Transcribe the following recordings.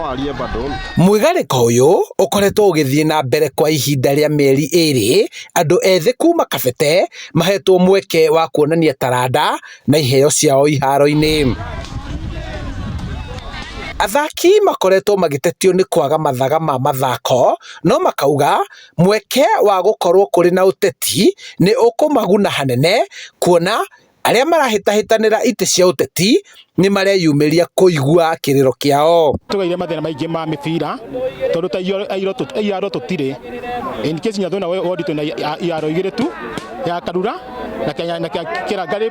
arie bado. Mwigariko uyu ukoretwo ugithie na mbere kwa ihinda ria mieri iri, andu ethi kuma Kabete mahetwo mweke wa kuonania taranda na iheo ciao iharo-ini. Athaki makoretwo magitetio ni kwaga mathaga ma mathako, no makauga mweke wa gukorwo kuri na uteti ni ukumaguna hanene, kuona aria marahitahitanira ite cia uteti ni mareyumiria kuigua kiriro kiao. Tugaire mathina maingi ma mibira tondu ta iaro tutire in case nya thona wodito na iaro igire tu ya Karura na Kirangari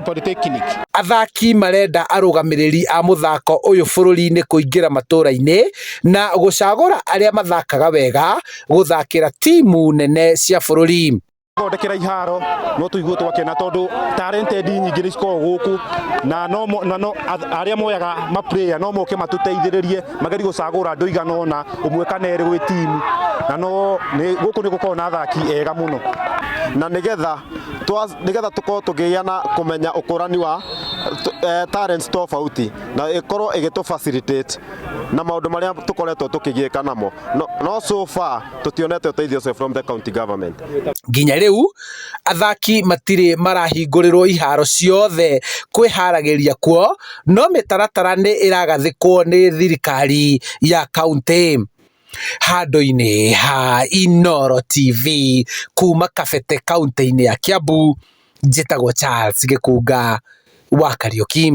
Polytechnic. Athaki marenda arugamiriri a muthako uyu bururi-ini kuingira matura-ini na gucagura aria mathakaga wega guthakira timu nene cia bururi. Thondekera iharo no tuigue twakena tondu talented nyingi niciko guku na no aria moyaga ma player no moke matuteithiririe magari gucagura andu igana ona umwe kana eri gwi timu na no guku ni gukorwo na athaki ega muno na nigetha tukorwo tugiana kumenya ukurani wa talents tofauti na ikorwo igitu facilitate na maundu maria tukoretwo tukigieka namo no so far tutionete uteithio from the county government. Nginya riu athaki matire marahingũrĩrwo iharo ciothe kwĩharagiria kuo, no mĩtaratara nĩ ĩragathĩkwo nĩ thirikari ya kaunti. Handũ-inĩ ha Inooro TV kuma Kabete kaunti-inĩ ya Kiambu, njĩtagwo Charles Gĩkũnga wa Kariuki.